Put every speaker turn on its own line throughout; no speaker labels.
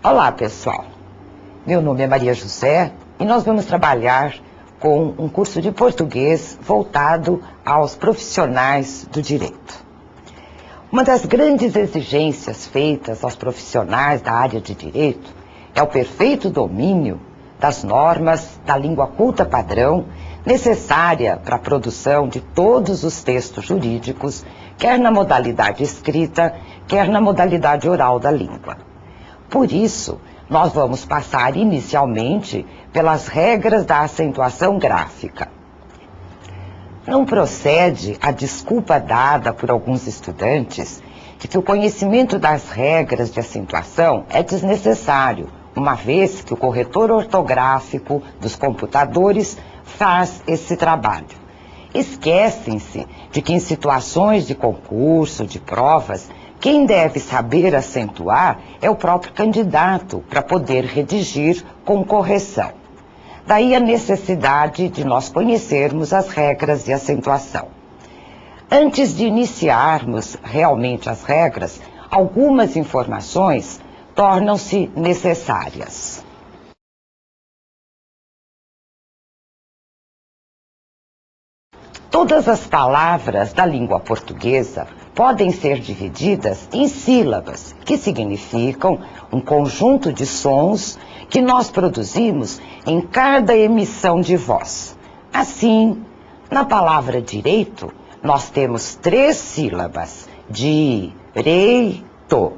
Olá, pessoal. Meu nome é Maria José e nós vamos trabalhar com um curso de português voltado aos profissionais do direito. Uma das grandes exigências feitas aos profissionais da área de direito é o perfeito domínio das normas da língua culta padrão necessária para a produção de todos os textos jurídicos, quer na modalidade escrita, quer na modalidade oral da língua. Por isso, nós vamos passar inicialmente pelas regras da acentuação gráfica. Não procede a desculpa dada por alguns estudantes de que o conhecimento das regras de acentuação é desnecessário, uma vez que o corretor ortográfico dos computadores faz esse trabalho. Esquecem-se de que em situações de concurso, de provas, quem deve saber acentuar é o próprio candidato para poder redigir com correção. Daí a necessidade de nós conhecermos as regras de acentuação. Antes de iniciarmos realmente as regras, algumas informações tornam-se necessárias. Todas as palavras da língua portuguesa podem ser divididas em sílabas, que significam um conjunto de sons que nós produzimos em cada emissão de voz. Assim, na palavra direito, nós temos 3 sílabas: direito.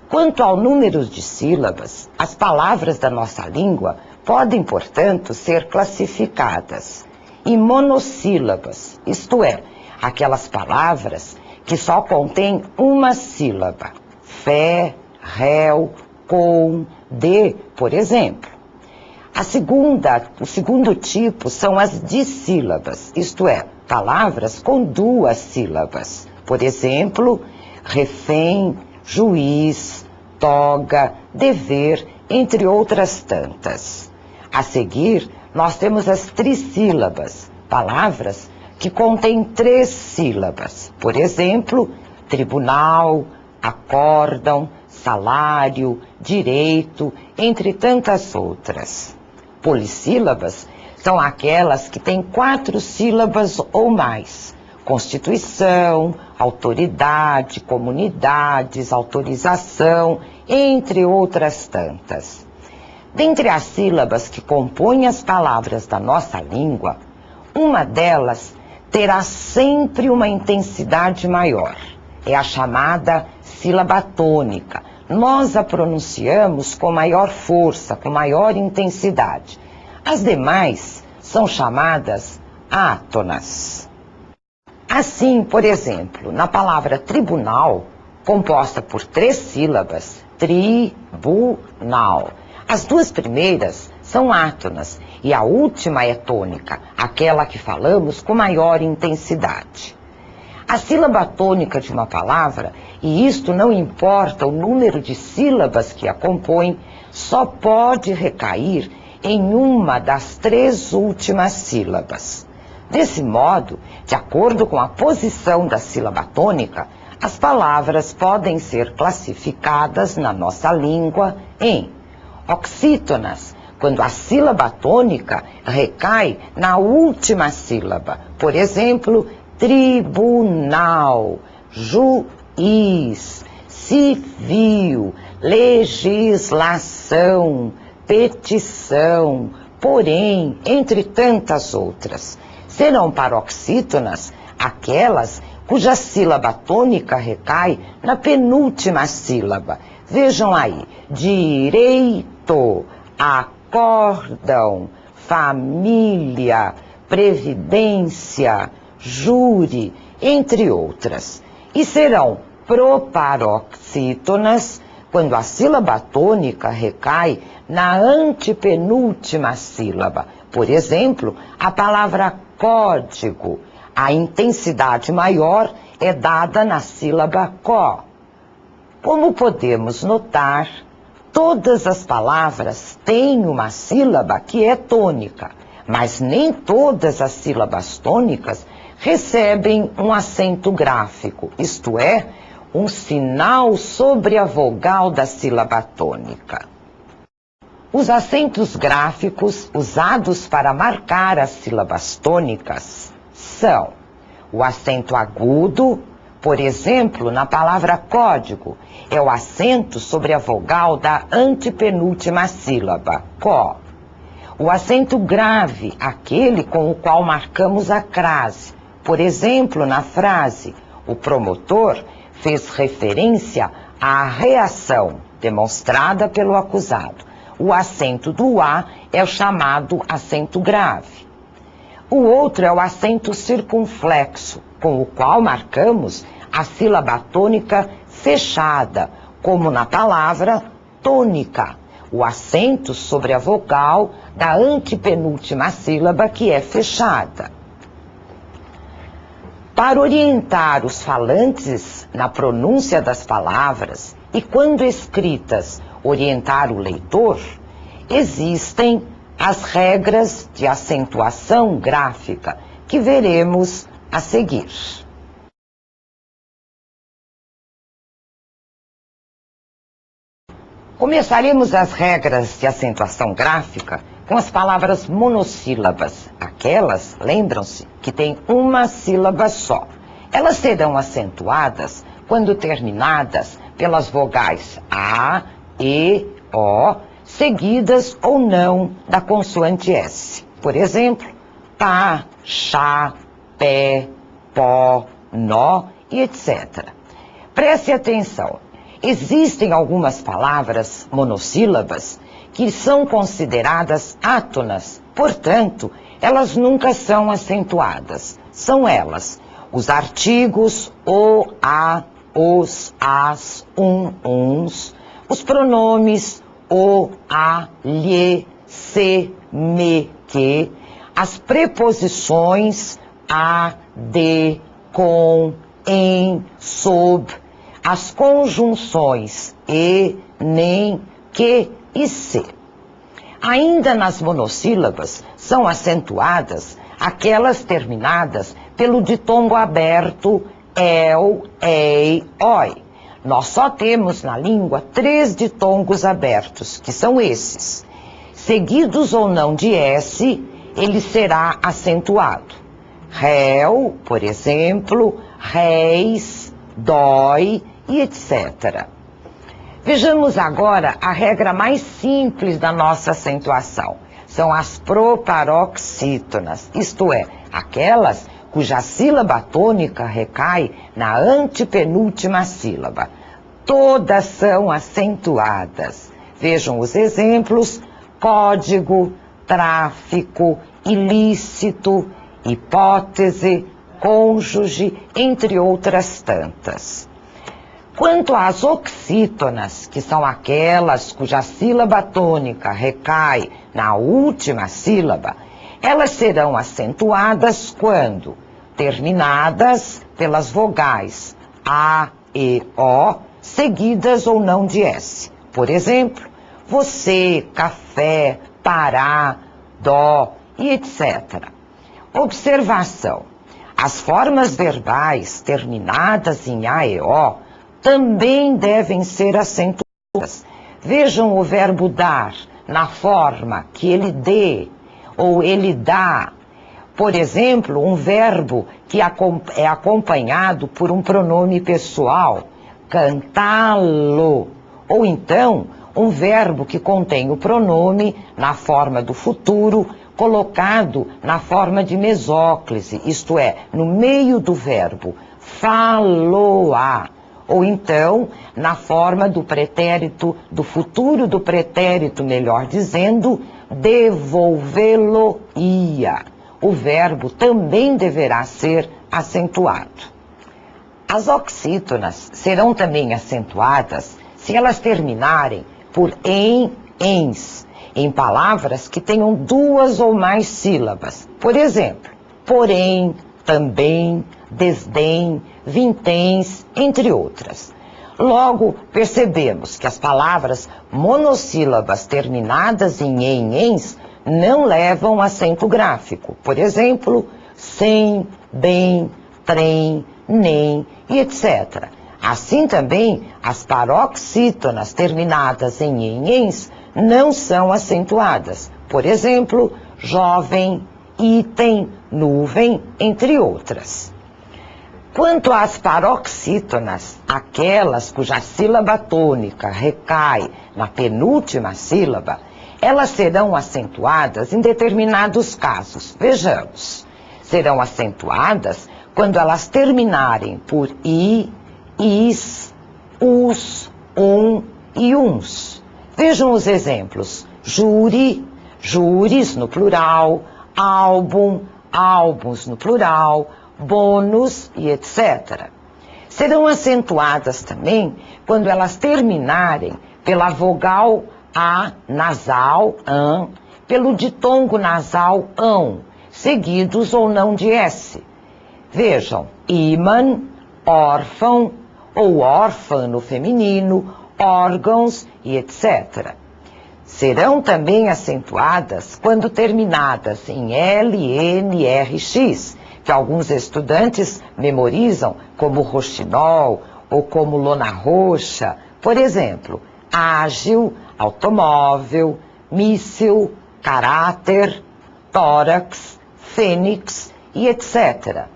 Quanto ao número de sílabas, as palavras da nossa língua podem, portanto, ser classificadas em monossílabas, isto é, aquelas palavras que só contêm uma sílaba: fé, réu, com, de, por exemplo. O segundo tipo são as dissílabas, isto é, palavras com 2 sílabas. Por exemplo, refém, juiz, toga, dever, entre outras tantas. A seguir, nós temos as trissílabas, palavras que contêm 3 sílabas. Por exemplo, tribunal, acórdão, salário, direito, entre tantas outras. Polissílabas são aquelas que têm 4 sílabas ou mais: constituição, autoridade, comunidades, autorização, entre outras tantas. Dentre as sílabas que compõem as palavras da nossa língua, uma delas terá sempre uma intensidade maior. É a chamada sílaba tônica. Nós a pronunciamos com maior força, com maior intensidade. As demais são chamadas átonas. Assim, por exemplo, na palavra tribunal, composta por 3 sílabas, tribunal, as 2 primeiras são átonas e a última é tônica, aquela que falamos com maior intensidade. A sílaba tônica de uma palavra, e isto não importa o número de sílabas que a compõem, só pode recair em uma das 3 últimas sílabas. Desse modo, de acordo com a posição da sílaba tônica, as palavras podem ser classificadas na nossa língua em oxítonas, quando a sílaba tônica recai na última sílaba. Por exemplo, tribunal, juiz, civil, legislação, petição, porém, entre tantas outras. Serão paroxítonas aquelas cuja sílaba tônica recai na penúltima sílaba. Vejam aí: direito, acórdão, família, previdência, júri, entre outras. E serão proparoxítonas quando a sílaba tônica recai na antepenúltima sílaba. Por exemplo, a palavra código. A intensidade maior é dada na sílaba có. Como podemos notar, todas as palavras têm uma sílaba que é tônica, mas nem todas as sílabas tônicas recebem um acento gráfico, isto é, um sinal sobre a vogal da sílaba tônica. Os acentos gráficos usados para marcar as sílabas tônicas são o acento agudo, por exemplo, na palavra código, é o acento sobre a vogal da antepenúltima sílaba, có. O acento grave, aquele com o qual marcamos a crase, por exemplo, na frase, o promotor fez referência à reação demonstrada pelo acusado. O acento do A é o chamado acento grave. O outro é o acento circunflexo, com o qual marcamos a sílaba tônica fechada, como na palavra tônica, o acento sobre a vogal da antepenúltima sílaba que é fechada. Para orientar os falantes na pronúncia das palavras e, quando escritas, orientar o leitor, existem as regras de acentuação gráfica que veremos a seguir. Começaremos as regras de acentuação gráfica com as palavras monossílabas, aquelas, lembram-se, que têm uma sílaba só. Elas serão acentuadas quando terminadas pelas vogais A, E, O, seguidas ou não da consoante S. Por exemplo, pá, chá, pé, pó, nó e etc. Preste atenção. Existem algumas palavras monossílabas que são consideradas átonas, portanto, elas nunca são acentuadas. São elas, os artigos o, a, os, as, uns, os pronomes o, a, lhe, se, me, que, as preposições a, de, com, em, sob, as conjunções e, nem, que e se. Ainda nas monossílabas são acentuadas aquelas terminadas pelo ditongo aberto el, ei, oi. Nós só temos na língua 3 ditongos abertos, que são esses. Seguidos ou não de S, ele será acentuado. Réu, por exemplo, réis, dói e etc. Vejamos agora a regra mais simples da nossa acentuação. São as proparoxítonas, isto é, aquelas cuja sílaba tônica recai na antepenúltima sílaba. Todas são acentuadas. Vejam os exemplos: código, tráfico, ilícito, hipótese, cônjuge, entre outras tantas. Quanto às oxítonas, que são aquelas cuja sílaba tônica recai na última sílaba, elas serão acentuadas quando terminadas pelas vogais A, E, O, seguidas ou não de S. Por exemplo, você, café, pará, dó e etc. Observação: as formas verbais terminadas em A e O também devem ser acentuadas. Vejam o verbo dar na forma que ele dê ou ele dá. Por exemplo, um verbo que é acompanhado por um pronome pessoal, cantá-lo. Ou então, um verbo que contém o pronome na forma do futuro, colocado na forma de mesóclise, isto é, no meio do verbo, falou-a. Ou então, na forma do pretérito, do futuro do pretérito, melhor dizendo, devolvê-lo-ia. O verbo também deverá ser acentuado. As oxítonas serão também acentuadas se elas terminarem por em, ens, em palavras que tenham 2 ou mais sílabas. Por exemplo, porém, também, desdém, vinténs, entre outras. Logo, percebemos que as palavras monossílabas terminadas em ens não levam acento gráfico. Por exemplo, sem, bem, trem, nem e etc. Assim também, as paroxítonas terminadas em enhens não são acentuadas. Por exemplo, jovem, item, nuvem, entre outras. Quanto às paroxítonas, aquelas cuja sílaba tônica recai na penúltima sílaba, elas serão acentuadas em determinados casos. Vejamos. Serão acentuadas quando elas terminarem por i, is, us, e uns. Vejam os exemplos. Júri, júris no plural, álbum, álbuns no plural, bônus e etc. Serão acentuadas também quando elas terminarem pela vogal A nasal, an, pelo ditongo nasal, ão, seguidos ou não de S. Vejam, ímã, órfão ou órfã no feminino, órgãos e etc. Serão também acentuadas quando terminadas em L, N, R, X, que alguns estudantes memorizam como roxinol ou como lona roxa. Por exemplo, ágil, automóvel, míssil, caráter, tórax, fênix e etc.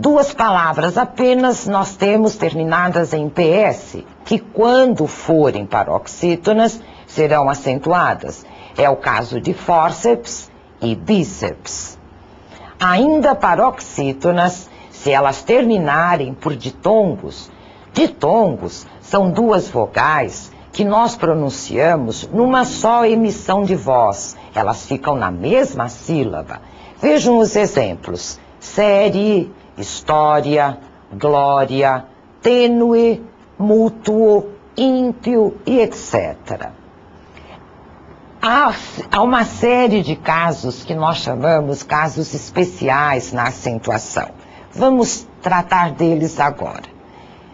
Duas palavras apenas nós temos terminadas em PS, que quando forem paroxítonas serão acentuadas. É o caso de fórceps e bíceps. Ainda paroxítonas, se elas terminarem por ditongos, ditongos são duas vogais que nós pronunciamos numa só emissão de voz. Elas ficam na mesma sílaba. Vejam os exemplos. Série, história, glória, tênue, mútuo, ímpio e etc. Há uma série de casos que nós chamamos casos especiais na acentuação. Vamos tratar deles agora.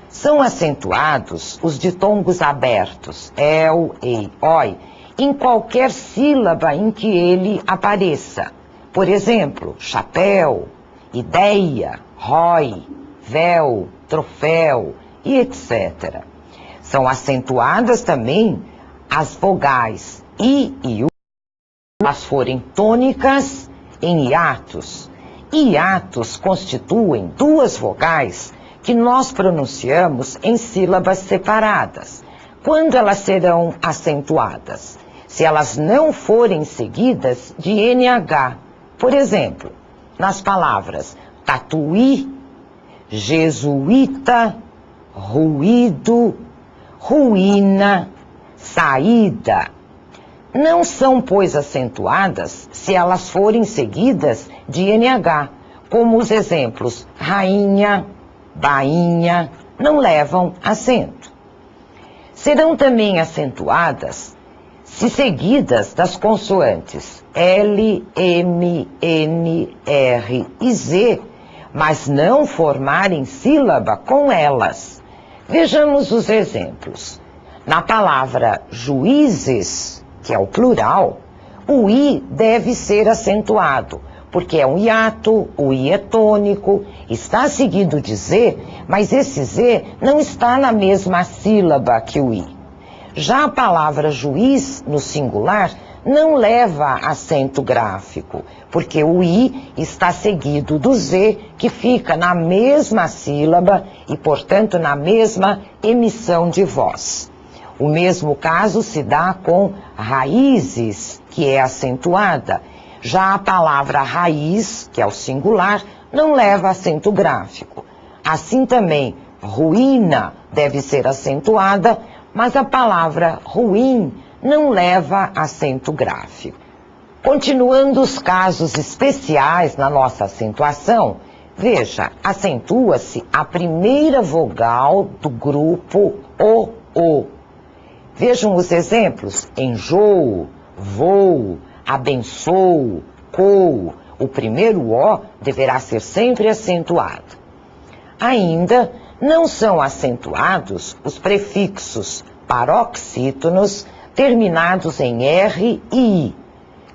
São acentuados os ditongos abertos, el, ei, oi, em qualquer sílaba em que ele apareça. Por exemplo, chapéu, ideia, rói, véu, troféu e etc. São acentuadas também as vogais I e U, elas forem tônicas em hiatos. Hiatos constituem duas vogais que nós pronunciamos em sílabas separadas. Quando elas serão acentuadas? Se elas não forem seguidas de NH. Por exemplo, nas palavras tatuí, jesuíta, ruído, ruína, saída. Não são, pois, acentuadas se elas forem seguidas de NH, como os exemplos rainha, bainha, não levam acento. Serão também acentuadas se seguidas das consoantes L, M, N, R e Z, mas não formarem sílaba com elas. Vejamos os exemplos. Na palavra juízes, que é o plural, o I deve ser acentuado, porque é um hiato, o I é tônico, está seguido de Z, mas esse Z não está na mesma sílaba que o I. Já a palavra juiz, no singular, não leva acento gráfico, porque o I está seguido do Z, que fica na mesma sílaba e, portanto, na mesma emissão de voz. O mesmo caso se dá com raízes, que é acentuada. Já a palavra raiz, que é o singular, não leva acento gráfico. Assim também, ruína deve ser acentuada, mas a palavra ruim não leva acento gráfico. Continuando os casos especiais na nossa acentuação, veja, acentua-se a primeira vogal do grupo O. Vejam os exemplos: enjoo, voo, abençoo, coo. O primeiro O deverá ser sempre acentuado. Ainda não são acentuados os prefixos paroxítonos terminados em R e I,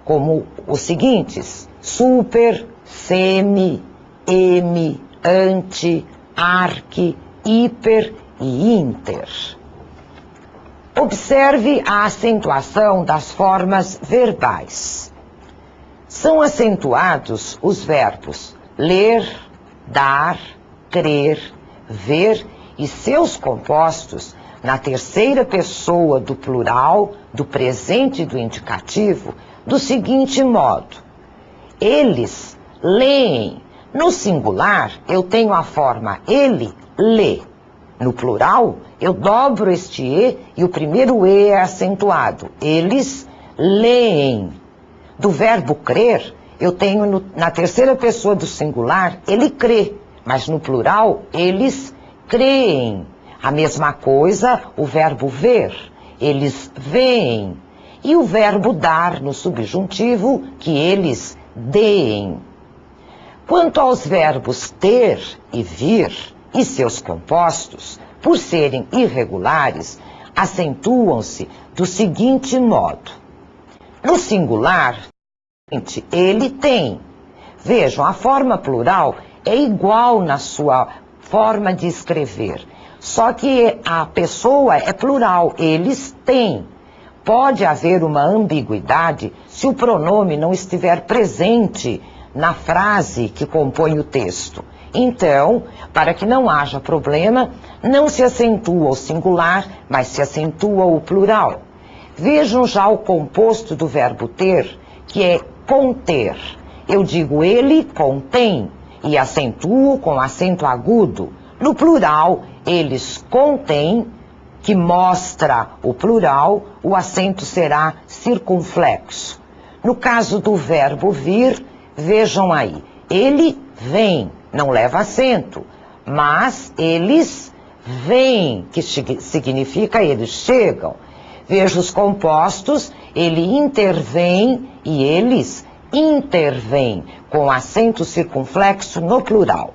como os seguintes: super, semi, eme, ante, arque, hiper e inter. Observe a acentuação das formas verbais. São acentuados os verbos ler, dar, crer, ver e seus compostos na terceira pessoa do plural, do presente e do indicativo, do seguinte modo: eles leem. No singular, eu tenho a forma ele lê. No plural, eu dobro este e o primeiro e é acentuado. Eles leem. Do verbo crer, eu tenho na terceira pessoa do singular, ele crê. Mas no plural, eles creem. A mesma coisa, o verbo ver. Eles veem. E o verbo dar no subjuntivo, que eles deem. Quanto aos verbos ter e vir e seus compostos, por serem irregulares, acentuam-se do seguinte modo. No singular, ele tem. Vejam, a forma plural é igual na sua forma de escrever, só que a pessoa é plural, eles têm. Pode haver uma ambiguidade se o pronome não estiver presente na frase que compõe o texto. Então, para que não haja problema, não se acentua o singular, mas se acentua o plural. Vejam já o composto do verbo ter, que é conter. Eu digo ele contém e acentuo com acento agudo. No plural, eles contêm, que mostra o plural, o acento será circunflexo. No caso do verbo vir, vejam aí, ele vem, não leva acento, mas eles vêm, que significa eles chegam. Veja os compostos, ele intervém e eles intervêm, com acento circunflexo no plural.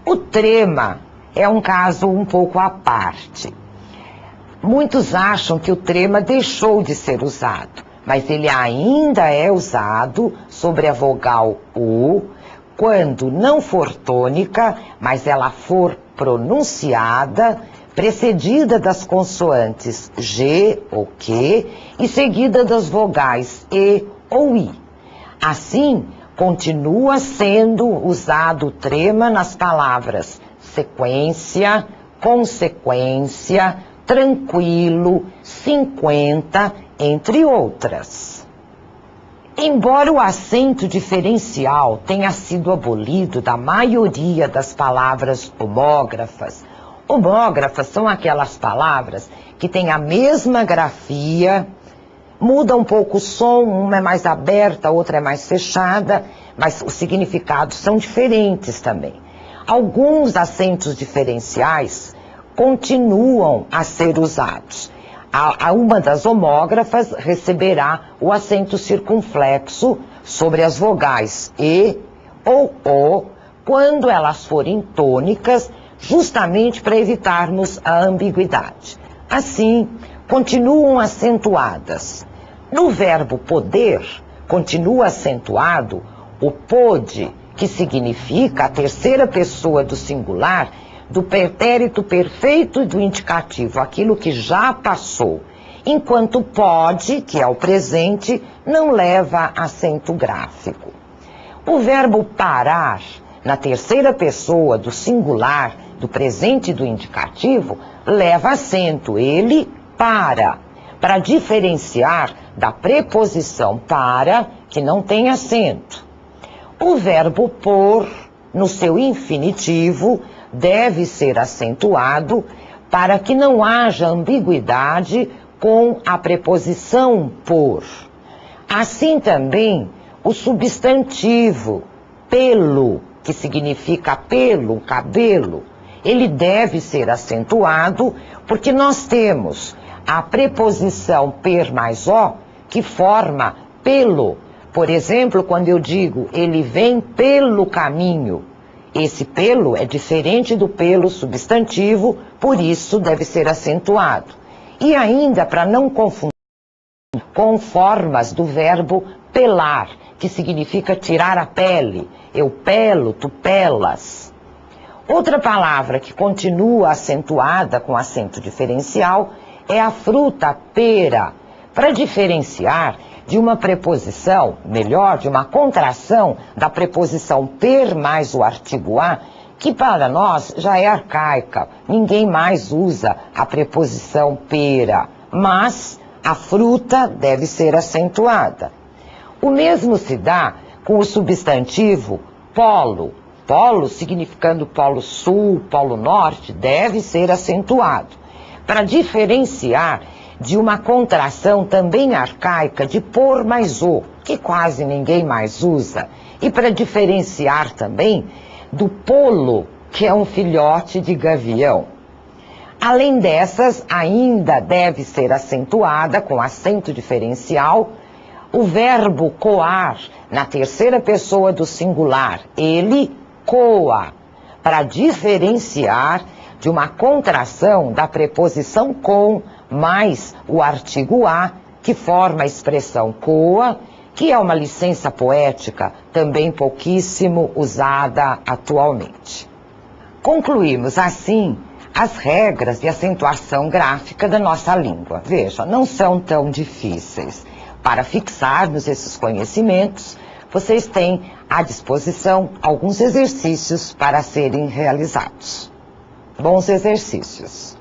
O trema é um caso um pouco à parte. Muitos acham que o trema deixou de ser usado, mas ele ainda é usado sobre a vogal U, quando não for tônica, mas ela for pronunciada, precedida das consoantes G ou Q e seguida das vogais E ou I. Assim, continua sendo usado o trema nas palavras sequência, consequência, tranquilo, 50, entre outras. Embora o acento diferencial tenha sido abolido da maioria das palavras homógrafas, homógrafas são aquelas palavras que têm a mesma grafia, muda um pouco o som, uma é mais aberta, a outra é mais fechada, mas os significados são diferentes também. Alguns acentos diferenciais continuam a ser usados. Uma das homógrafas receberá o acento circunflexo sobre as vogais E ou O, quando elas forem tônicas, justamente para evitarmos a ambiguidade. Assim, continuam acentuadas. No verbo poder, continua acentuado o pode, que significa a terceira pessoa do singular, do pretérito perfeito e do indicativo, aquilo que já passou, enquanto pode, que é o presente, não leva acento gráfico. O verbo parar, na terceira pessoa do singular, do presente e do indicativo, leva acento, ele para diferenciar da preposição para, que não tem acento. O verbo pôr, no seu infinitivo, deve ser acentuado para que não haja ambiguidade com a preposição por. Assim também, o substantivo pelo, que significa pelo, cabelo, ele deve ser acentuado porque nós temos a preposição per mais o, que forma pelo. Por exemplo, quando eu digo ele vem pelo caminho, esse pelo é diferente do pelo substantivo, por isso deve ser acentuado. E ainda, para não confundir com formas do verbo pelar, que significa tirar a pele. Eu pelo, tu pelas. Outra palavra que continua acentuada com acento diferencial é a fruta pera, para diferenciar de uma preposição, melhor, de uma contração da preposição per mais o artigo a, que para nós já é arcaica. Ninguém mais usa a preposição pera, mas a fruta deve ser acentuada. O mesmo se dá com o substantivo polo. Polo, significando polo sul, polo norte, deve ser acentuado, para diferenciar de uma contração também arcaica de por mais o, que quase ninguém mais usa, e para diferenciar também do polo, que é um filhote de gavião. Além dessas, ainda deve ser acentuada com acento diferencial o verbo coar na terceira pessoa do singular, ele coa, para diferenciar de uma contração da preposição com mais o artigo a, que forma a expressão coa, que é uma licença poética também pouquíssimo usada atualmente. Concluímos assim as regras de acentuação gráfica da nossa língua. Veja, não são tão difíceis. Para fixarmos esses conhecimentos, vocês têm à disposição alguns exercícios para serem realizados. Bons exercícios!